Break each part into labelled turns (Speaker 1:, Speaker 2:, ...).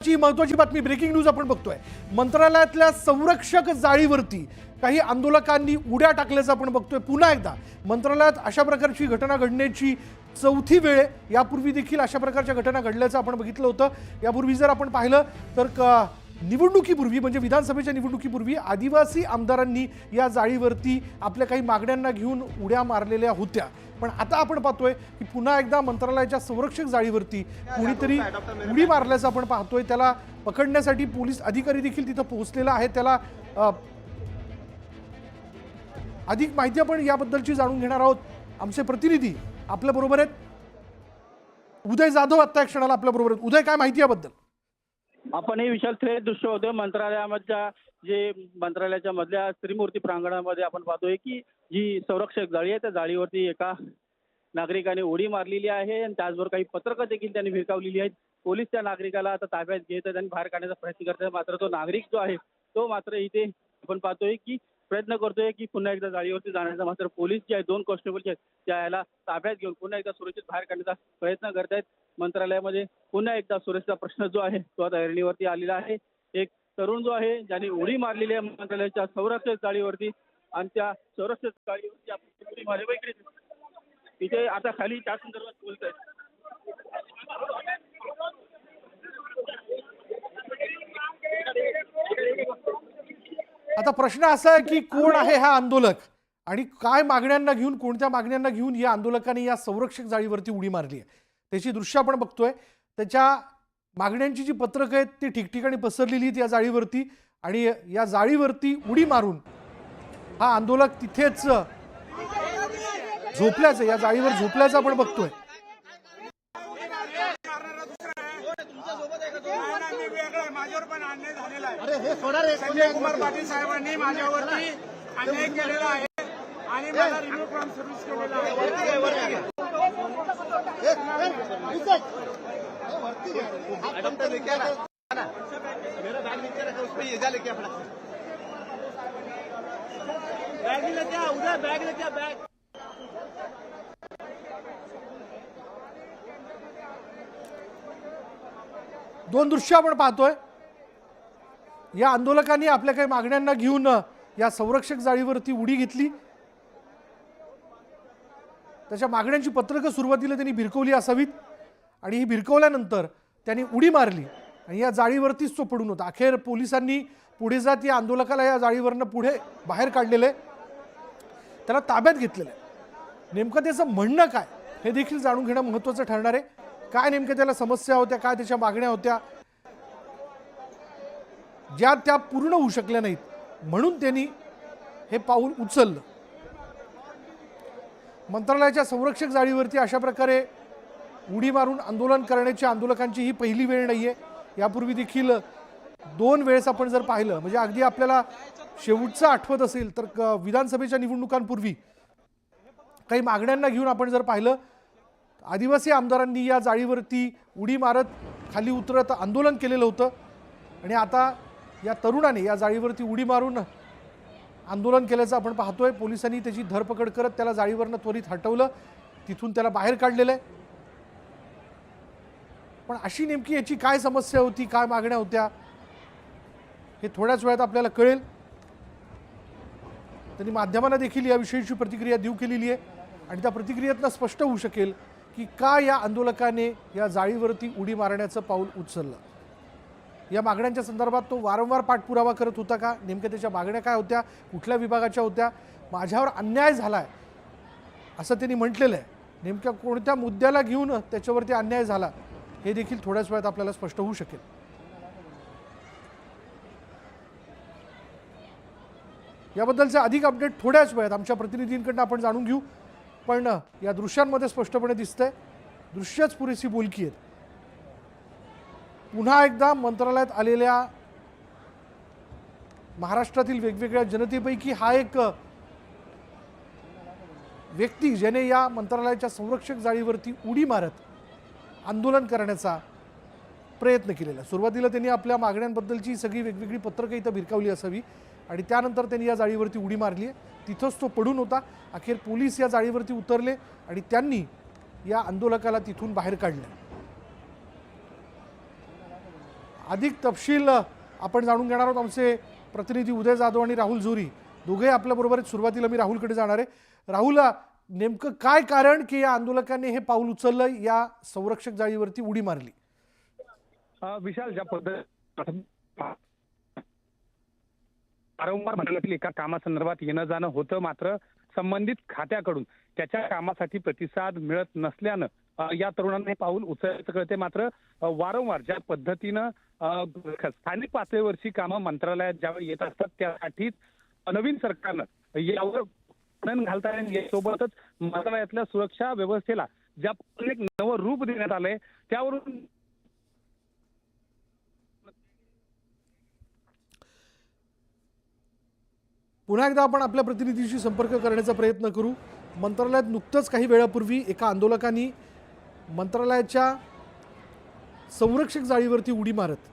Speaker 1: ची महत्त्वाची बातमी, ब्रेकिंग न्यूज आपण बघतोय। मंत्रालयातल्या संरक्षक जाळीवरती काही आंदोलकांनी उड्या टाकल्याचं आपण बघतोय। पुन्हा एकदा मंत्रालयात अशा प्रकारची घटना घडण्याची चौथी वेळ। यापूर्वी देखील अशा प्रकारच्या घटना घडल्याचं आपण बघितलं होतं। यापूर्वी जर आपण पाहिलं तर निवडणुकीपूर्वी म्हणजे विधानसभेच्या निवडणुकीपूर्वी आदिवासी आमदारांनी या जाळीवरती आपल्या काही मागण्यांना घेऊन उड्या मारलेल्या होत्या। पण आता आपण पाहतोय की पुन्हा एकदा मंत्रालयाच्या संरक्षक जाळीवरती कुणीतरी उडी मारल्याचं आपण पाहतोय। त्याला पकडण्यासाठी पोलीस अधिकारी देखील तिथे पोहोचलेला आहे। त्याला अधिक माहिती आपण याबद्दलची जाणून घेणार आहोत। आमचे प्रतिनिधी आपल्या बरोबर आहेत। उदय जाधव आता एक क्षणाला आपल्या बरोबर आहेत। उदय, काय माहिती याबद्दल?
Speaker 2: आपण हे विशाल थेट दृश्य होतं मंत्रालयाच्या मंत्रालयाच्या मधल्या त्रिमूर्ती प्रांगणामध्ये आपण पाहतोय की जी संरक्षक जाळी आहे त्या जाळीवरती एका नागरिकाने उडी मारलेली आहे आणि त्याचबरोबर काही पत्रकं देखील त्यांनी भिरकावलेली आहेत। पोलीस त्या नागरिकाला आता ताब्यात घेत आहेत आणि बाहेर काढण्याचा प्रयत्न करतात। मात्र तो नागरिक जो आहे तो मात्र इथे आपण पाहतोय की प्रयत्न करतोय की पुन्हा एकदा जाळीवरती जाण्याचा। मात्र पोलीस जे आहे, 2 कॉन्स्टेबल जे आहेत त्या याला ताब्यात घेऊन पुन्हा एकदा सुरक्षित बाहेर काढण्याचा प्रयत्न करतायत। मंत्रालयामध्ये पुन्हा एकदा सुरक्षेचा प्रश्न जो आहे तो आता ऐरणीवरती आलेला आहे। एक तरुण जो आहे ज्याने उडी मारलेली आहे मंत्रालयाच्या संरक्षक जाळीवरती आणि त्या संरक्षक जाळीवरती आपण उडी मारली इकडे तिथे आता खाली त्या संदर्भात बोलत आहेत।
Speaker 1: आता प्रश्न असा आहे की कोण आहे हा आंदोलक आणि काय मागण्यांना घेऊन, कोणत्या मागण्यांना घेऊन या आंदोलकांनी या संरक्षक जाळीवरती उडी मारली आहे त्याची दृश्य आपण बघतोय। त्याच्या मागण्यांची जी पत्रकं आहेत ती ठिकठिकाणी पसरलेली आहेत या जाळीवरती आणि या जाळीवरती उडी मारून हा आंदोलक तिथेच झोपल्याचं, या जाळीवर झोपल्याचं आपण बघतोय।
Speaker 3: संजय कुमार पाटील साहेबांनी माझ्यावरती अन्याय केलेला आहे आणि मला रिमूव्ह फ्रॉम सर्व्हिस केलेला आहे।
Speaker 1: दोन दृश्य आपण पाहतोय। या आंदोलकांनी आपल्या काही मागण्यांना घेऊन या संरक्षक जाळीवरती उडी घेतली। त्याच्या मागण्यांची पत्रकं सुरुवातीला त्यांनी भिरकवली असावीत आणि ही भिरकवल्यानंतर त्यांनी उडी मारली आणि या जाळीवरतीच तो पडून होता। अखेर पोलिसांनी पुढे जात या आंदोलकाला या जाळीवरनं पुढे बाहेर काढलेले, त्याला ताब्यात घेतलेलं आहे। नेमकं त्याचं म्हणणं काय हे देखील जाणून घेणं महत्त्वाचं ठरणार आहे। काय नेमक्या त्याला समस्या होत्या, काय त्याच्या मागण्या होत्या ज्या त्या पूर्ण होऊ शकल्या नाहीत, म्हणून त्यांनी हे पाऊल उचललं। मंत्रालयाच्या संरक्षक जाळीवरती अशा प्रकारे उडी मारून आंदोलन करण्याची आंदोलकांची ही पहिली वेळ नाहीये। यापूर्वी देखील 2 वेळेस आपण जर पाहिलं म्हणजे अगदी आपल्याला शेवटचं आठवत असेल तर विधानसभेच्या निवडणुकांपूर्वी काही मागण्यांना घेऊन आपण जर पाहिलं आदिवासी आमदारांनी या जाळीवरती उडी मारत खाली उतरत आंदोलन केलेलं होतं आणि आता या तरुणाने या जाळीवरती उडी मारून आंदोलन केल्याचं आपण पाहतोय। पोलिसांनी त्याची धरपकड करत त्याला जाळीवरनं त्वरित हटवलं, तिथून त्याला बाहेर काढलेलं आहे। पण अशी नेमकी याची काय समस्या होती, काय मागण्या होत्या हे थोड्याच वेळात आपल्याला कळेल। त्यांनी माध्यमांना देखील याविषयीची प्रतिक्रिया देऊ केलेली आहे आणि त्या प्रतिक्रियेतनं स्पष्ट होऊ शकेल की का या आंदोलकाने या जाळीवरती उडी मारण्याचं पाऊल उचललं। या मागण्यांच्या संदर्भात तो वारंवार पाठपुरावा करत होता का, नेमक्या त्याच्या मागण्या काय होत्या, कुठल्या विभागाच्या होत्या, माझ्यावर अन्याय झालाय असं त्यांनी म्हटलेलं आहे। नेमक्या कोणत्या मुद्द्याला घेऊन त्याच्यावरती अन्याय झाला हे देखील थोड्याच वेळात आपल्याला स्पष्ट होऊ शकेल। याबद्दलचे अधिक अपडेट थोड्याच वेळात आमच्या प्रतिनिधींकडून आपण जाणून घेऊ। पण या दृश्यांमध्ये स्पष्टपणे दिसतंय दृश्यच पुरेशी बोलकी आहेत। पुन्हा एकदा मंत्रालयात आलेल्या महाराष्ट्रातील वेगवेगळ्या जनतेपैकी हा एक व्यक्ती ज्याने या मंत्रालयाच्या संरक्षक जाळीवरती उडी मारत आंदोलन करण्याचा प्रयत्न केलेला। सुरुवातीला त्यांनी आपल्या मागण्यांबद्दलची सगळी वेगवेगळी पत्रकं इथं भिरकावली असावी आणि त्यानंतर त्यांनी या जाळीवरती उडी मारली आहे। तिथंच तो पडून होता। अखेर पोलीस या जाळीवरती उतरले आणि त्यांनी या आंदोलकाला तिथून बाहेर काढलं। अधिक तपशील आपण जाणून घेणार आहोत. आमचे प्रतिनिधी उदय जाधव आणि राहुल झुरी दोघे आपल्याबरोबर आहेत. सुरुवातीला मी राहुलकडे जाणार आहे. राहुल, नेमकं काय कारण की या आंदोलकांनी हे पाऊल उचललं, या संरक्षक जाळीवरती उडी मारली?
Speaker 4: विशाल, ज्या पद्धतीने वारंवार मंत्रालयातील एका कामासंदर्भात येणं जाणं होतं, मात्र संबंधित खात्याकडून त्याच्या कामासाठी प्रतिसाद मिळत नसल्यानं या तरुणांनी पाऊल उचलायचं कळते. मात्र वारंवार ज्या पद्धतीनं स्थानिक पातळीवरची कामं मंत्रालयात ज्यावेळी येत असतात त्यासाठीच नवीन सरकारनं यावर घालता येईल. यासोबतच मंत्रालयातल्या सुरक्षा व्यवस्थेला ज्या एक नवं रूप देण्यात आलंय त्यावरून
Speaker 1: पुन्हा एकदा आपण आपल्या प्रतिनिधीशी संपर्क करण्याचा प्रयत्न करू. मंत्रालयात नुकतंच काही वेळापूर्वी एका आंदोलकांनी मंत्रालयाच्या संरक्षक जाळीवरती उडी मारत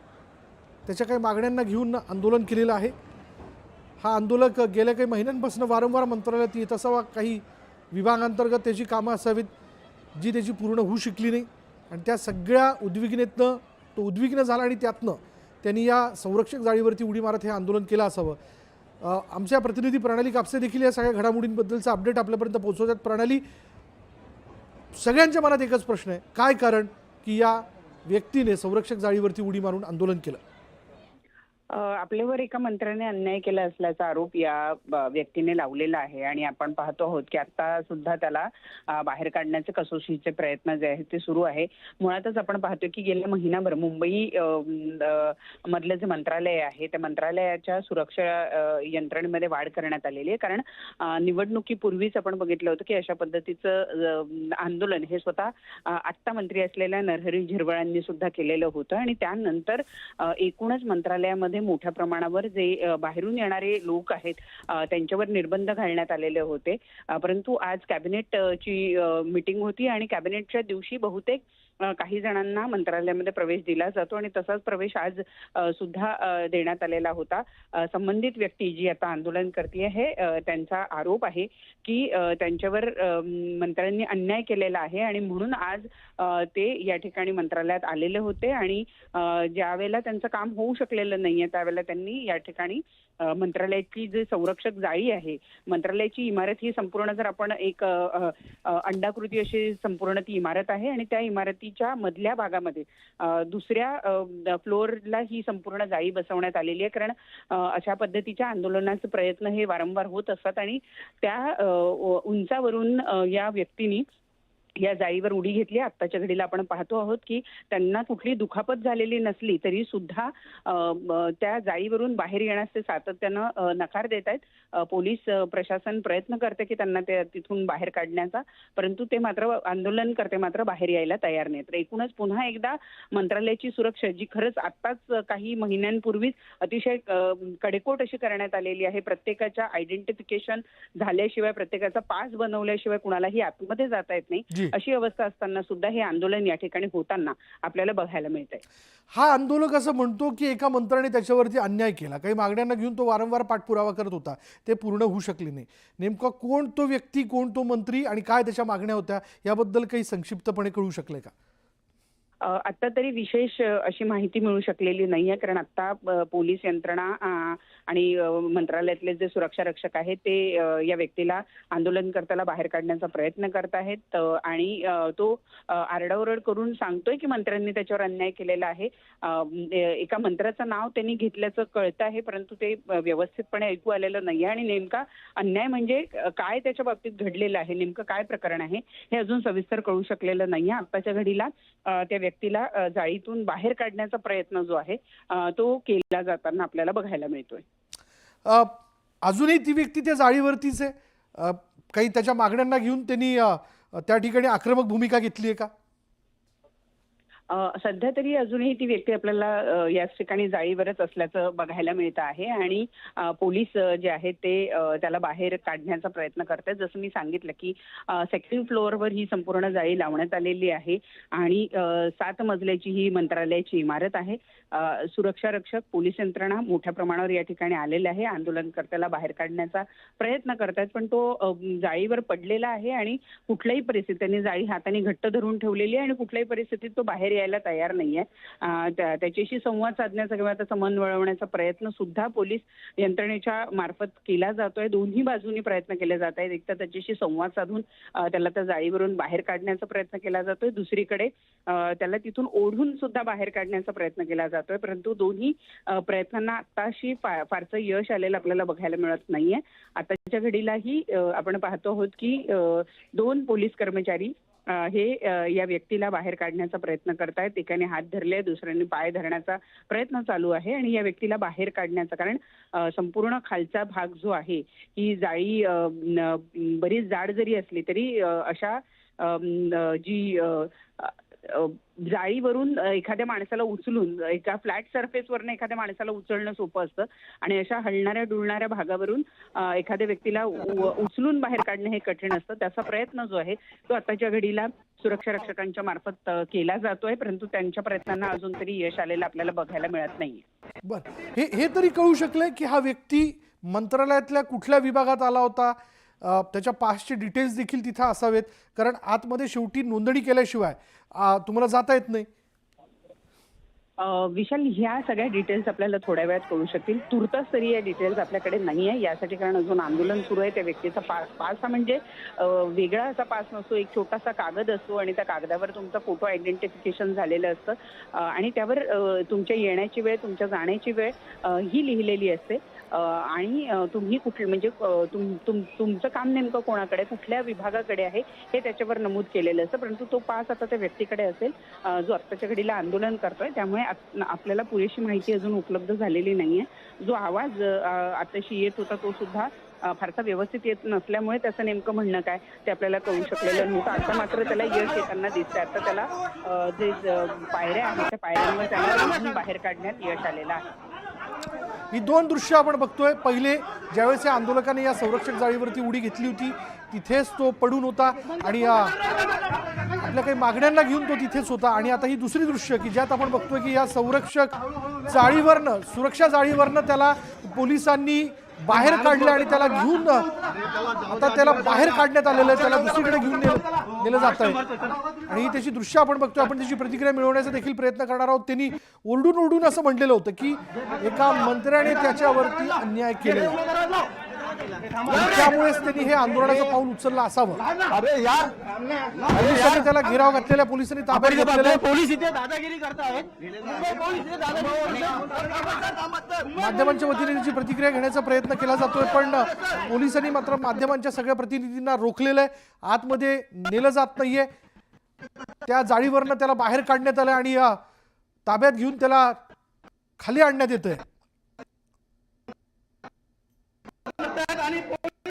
Speaker 1: त्याच्या काही मागण्यांना घेऊन आंदोलन केलेलं आहे. हा आंदोलक गेल्या काही महिन्यांपासून वारंवार मंत्रालयात येत असावा. काही विभागांतर्गत त्याची कामं असावीत जी त्याची पूर्ण होऊ शकली नाही आणि त्या सगळ्या उद्विग्नतेनं तो उद्विग्न झाला आणि त्यातनं त्यांनी या संरक्षक जाळीवरती उडी मारत हे आंदोलन केलं असावं. आमच्या प्रतिनिधी प्रणाली कापसे देखील या सगळ्या घडामोडींबद्दलचा अपडेट आपल्यापर्यंत पोहोचवतात. प्रणाली, सगळ्यांच्या मनात एकच प्रश्न आहे, काय कारण की या व्यक्तीने संरक्षक जाळीवरती उडी मारून आंदोलन केलं?
Speaker 5: आपल्यावर एका मंत्र्याने अन्याय केला असल्याचा आरोप या व्यक्तीने लावलेला आहे आणि आपण पाहतो आहोत की आता सुद्धा त्याला बाहेर काढण्याचे कसोशीचे प्रयत्न जे आहेत ते सुरू आहे. मुळातच आपण पाहतो की गेल्या महिनाभर मुंबई मधलं जे मंत्रालय आहे त्या मंत्रालयाच्या सुरक्षा यंत्रणेमध्ये वाढ करण्यात आलेली आहे. कारण निवडणुकीपूर्वीच आपण बघितलं होतं की अशा पद्धतीचं आंदोलन हे स्वतः आत्ता मंत्री असलेल्या नरहरी झिरवळांनी सुद्धा केलेलं होतं आणि त्यानंतर एकूणच मंत्रालयामध्ये मोठ्या प्रमाणावर जे बाहेरून येणारे लोक आहेत त्यांच्यावर निर्बंध घालण्यात आलेले होते. परंतु आज कॅबिनेटची मीटिंग होती आणि कॅबिनेटच्या दिवशी बहुतेक काही जणांना मंत्रालयामध्ये प्रवेश दिला जातो आणि तसाच प्रवेश आज सुद्धा देण्यात आलेला होता. संबंधित व्यक्ती जी आता आंदोलन करते आहे त्यांचा आरोप आहे की त्यांच्यावर मंत्र्यांनी अन्याय केलेला आहे आणि म्हणून आज ते या ठिकाणी मंत्रालयात आलेले होते आणि ज्यावेळेला त्यांचं काम होऊ शकलेलं नाहीये त्यावेळेला त्यांनी या ठिकाणी मंत्रालयाची जी संरक्षक जाळी आहे, मंत्रालयाची इमारत ही संपूर्ण जर आपण एक अंडाकृती अशी संपूर्ण ती इमारत आहे आणि त्या इमारतीच्या मधल्या भागामध्ये दुसऱ्या फ्लोअरला ही संपूर्ण जाळी बसवण्यात आलेली आहे. कारण अशा पद्धतीच्या आंदोलनाचे प्रयत्न हे वारंवार होत असतात आणि त्या उंचावरून या व्यक्तींनी या जाळीवर उडी घेतली. आत्ताच्या घडीला आपण पाहतो आहोत की त्यांना कुठली दुखापत झालेली नसली तरी सुद्धा त्या जाळीवरून बाहेर येण्यास ते सातत्यानं नकार देत आहेत. पोलीस प्रशासन प्रयत्न करते की त्यांना ते तिथून बाहेर काढण्याचा, परंतु ते मात्र आंदोलनकर्ते मात्र बाहेर यायला तयार नाहीत. एकूणच पुन्हा एकदा मंत्रालयाची सुरक्षा जी खरंच आत्ताच काही महिन्यांपूर्वीच अतिशय कडेकोट अशी करण्यात आलेली आहे, प्रत्येकाच्या आयडेंटिफिकेशन झाल्याशिवाय प्रत्येकाचा पास बनवल्याशिवाय कुणालाही आतमध्ये जाता येत नाही, अशी अवस्था असताना सुद्धा हे आंदोलन या ठिकाणी होताना आपल्याला बघायला मिळतंय.
Speaker 1: हा आंदोलक असं म्हणतो की एका मंत्र्याने त्याच्यावरती अन्याय केला, काही मागण्यांना घेऊन तो वारंवार पाठपुरावा करत होता, ते पूर्ण होऊ शकले नाही. नेमका कोण तो व्यक्ती, कोण तो मंत्री आणि काय त्याच्या मागण्या होत्या याबद्दल काही संक्षिप्तपणे कळू शकले का?
Speaker 5: आता तरी विशेष अशी माहिती मिळू शकलेली नाहीये, कारण आता पोलीस यंत्रणा आणि मंत्रालयातले जे सुरक्षा रक्षक आहेत ते या व्यक्तीला आंदोलनकर्त्याला बाहेर काढण्याचा प्रयत्न करत आहेत आणि तो आरडाओरड करून सांगतोय की मंत्र्यांनी त्याच्यावर अन्याय केलेला आहे. एका मंत्र्याचं नाव त्यांनी घेतल्याचं कळतं आहे, परंतु ते व्यवस्थितपणे ऐकू आलेलं नाहीये आणि नेमका अन्याय म्हणजे काय त्याच्या बाबतीत घडलेलं आहे, नेमकं काय प्रकरण आहे हे अजून सविस्तर कळू शकलेलं नाहीये. आत्ताच्या घडीला त्या व्यक्तीला जाळीतून बाहेर काढण्याचा प्रयत्न जो आहे तो केला जाताना आपल्याला बघायला मिळतोय.
Speaker 1: अजूनही ती व्यक्ती त्या जाळीवरतीच आहे, काही त्याच्या मागण्यांना घेऊन त्यांनी त्या ठिकाणी आक्रमक भूमिका घेतली आहे का?
Speaker 5: सध्या तरी अजूनही ती व्यक्ती आपल्याला याच ठिकाणी जाळीवरच असल्याचं बघायला मिळतं आहे आणि पोलीस जे आहेत ते त्याला बाहेर काढण्याचा प्रयत्न करतात. जसं मी सांगितलं की सेकंड फ्लोअरवर ही संपूर्ण जाळी लावण्यात आलेली आहे आणि 7 मजल्याची ही मंत्रालयाची इमारत आहे. सुरक्षा रक्षक, पोलीस यंत्रणा मोठ्या प्रमाणावर या ठिकाणी आलेले आहे, आंदोलनकर्त्याला बाहेर काढण्याचा प्रयत्न करतात, पण तो जाळीवर पडलेला आहे आणि कुठल्याही परिस्थितीत त्यांनी जाळी हाताने घट्ट धरून ठेवलेली आहे आणि कुठल्याही परिस्थितीत तो बाहेर यायला तयार नाहीये. त्याच्याशी संवाद साधण्याचा किंवा त्याचा मन वळवण्याचा प्रयत्न सुद्धा पोलीस यंत्रणेच्या मार्फत केला जातोय. दोन्ही बाजूनी प्रयत्न केले जात आहेत. एक तर त्याच्याशी संवाद साधून त्याला त्या जाळीवरून बाहेर काढण्याचा प्रयत्न केला जातोय, दुसरीकडे त्याला तिथून ओढून सुद्धा बाहेर काढण्याचा प्रयत्न केला जातोय. परंतु दोन्ही प्रयत्नांना आताशी फारसं यश आलेलं आपल्याला बघायला मिळत नाहीये. आताच्या घडीलाही आपण पाहतो आहोत की 2 पोलीस कर्मचारी हे या व्यक्तीला बाहेर काढण्याचा प्रयत्न करतायत. एकाने हात धरले, दुसऱ्याने पाय धरण्याचा प्रयत्न चालू आहे आणि या व्यक्तीला बाहेर काढण्याचा, कारण संपूर्ण खालचा भाग जो आहे ही जाळी बरीच जाड जरी असली तरी अशा जी जाळीवरून एखाद्या माणसाला उचलून एका फ्लॅट सरफेसवरनं एखाद्या माणसाला उचलणं सोपं असतं आणि अशा हलणाऱ्या डुलणाऱ्या भागावरून एखाद्या व्यक्तीला उचलून बाहेर काढणं हे कठीण असतं. त्याचा प्रयत्न जो आहे तो आताच्या घडीला सुरक्षा रक्षकांच्या मार्फत केला जातोय, परंतु त्यांच्या प्रयत्नांना अजून तरी यश आलेलं आपल्याला बघायला मिळत नाहीये.
Speaker 1: बरं, हे तरी कळू शकलंय की हा व्यक्ती मंत्रालयातल्या कुठल्या विभागात आला होता, त्याच्या पासचे डिटेल्स देखील तिथे असावेत, कारण आतमध्ये शेवटी नोंदणी केल्याशिवाय तुम्हाला जाता येत नाही.
Speaker 5: विशाल, ह्या सगळ्या डिटेल्स आपल्याला थोड्या वेळात कळू शकतील. तुर्तास तरी या डिटेल्स आपल्याकडे नाही आहे यासाठी, कारण अजून आंदोलन सुरू आहे. त्या व्यक्तीचा पास हा म्हणजे वेगळा असा पास नसतो, एक छोटासा कागद असतो आणि त्या कागदावर तुमचा फोटो आयडेंटिफिकेशन झालेलं असतं आणि त्यावर तुमच्या येण्याची वेळ, तुमच्या जाण्याची वेळ ही लिहिलेली असते आणि तुम्ही कुठले म्हणजे तुमचं काम नेमकं कोणाकडे, कुठल्या विभागाकडे आहे हे त्याच्यावर नमूद केलेलं असतं. परंतु तो पास आता त्या व्यक्तीकडे असेल जो आत्ताच्या घडीला आंदोलन करतोय, त्यामुळे आपल्याला पुरेशी माहिती अजून उपलब्ध झालेली नाहीये. जो आवाज आताशी येत होता तो सुद्धा फारसा व्यवस्थित येत नसल्यामुळे त्याचं नेमकं म्हणणं काय ते आपल्याला कळू शकलेलं नव्हतं. आता मात्र त्याला यश येताना दिसतंय. आता त्याला जे पायऱ्या आहेत त्या पायऱ्यांवर त्याला बाहेर काढण्यात यश आलेलं आहे.
Speaker 1: ही 2 दृश्य आपण बघतोय. पहिले ज्यावेळेस या आंदोलकांनी या संरक्षक जाळीवरती उडी घेतली होती तिथेच तो पडून होता आणि आपल्या काही मागण्यांना घेऊन तो तिथेच होता, आणि आता ही दुसरी दृश्य की ज्यात आपण बघतोय की या संरक्षक जाळीवरनं, सुरक्षा जाळीवरनं त्याला पोलिसांनी बाहेर काढलं आणि त्याला घेऊन आता त्याला बाहेर काढण्यात आलेलं आहे, त्याला दुसरीकडे घेऊन नेलं जात आहे. आणि ही त्याची दृश्य आपण बघतोय. आपण त्याची प्रतिक्रिया मिळवण्याचा देखील प्रयत्न करणार आहोत. त्यांनी ओरडून असं म्हटलेलं होतं की एका मंत्र्याने त्याच्यावरती अन्याय केलेला, त्यामुळेच त्यांनी हे आंदोलनाचं पाऊल उचललं असावं. पोलिसांनी त्याला घेराव घातलेल्या, पोलिसांनी ताब्यात घेतलेलं,
Speaker 3: पोलीस इथे दादागिरी करतायत.
Speaker 1: माध्यमांच्या वतीने त्याची प्रतिक्रिया घेण्याचा प्रयत्न केला जातोय, पण पोलिसांनी मात्र माध्यमांच्या सगळ्या प्रतिनिधींना रोखलेलं आहे. आतमध्ये नेलं जात नाहीये. त्या जाळीवरनं त्याला बाहेर काढण्यात आलं आणि ताब्यात घेऊन त्याला खाली आणण्यात येतंय.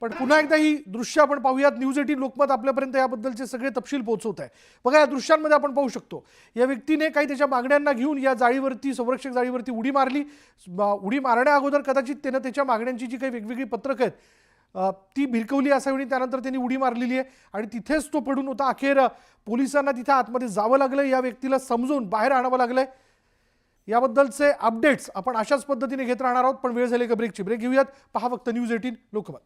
Speaker 1: पण पुन्हा एकदा ही दृश्य आपण पाहूयात. न्यूज 18 लोकमत आपल्यापर्यंत याबद्दलचे सगळे तपशील पोहोचवत आहे. बघा, या दृश्यांमध्ये आपण पाहू शकतो या व्यक्तीने काही त्याच्या मागण्यांना घेऊन या जाळीवरती, संरक्षक जाळीवरती उडी मारली. उडी मारण्या अगोदर कदाचित त्यानं त्याच्या मागण्यांची जी काही वेगवेगळी पत्रक आहेत ती भिरकवली असावी, त्यानंतर त्यांनी उडी मारलेली आहे आणि तिथेच तो पडून होता. अखेर पोलिसांना तिथे आतमध्ये जावं लागलं, या व्यक्तीला समजून बाहेर आणावं लागलंय. याबद्दलचे अपडेट्स आपण अशाच पद्धतीने घेत राहणार आहोत, पण वेळ झाली का ब्रेकची. ब्रेक घेऊयात. पहा फक्त न्यूज 18 लोकमत.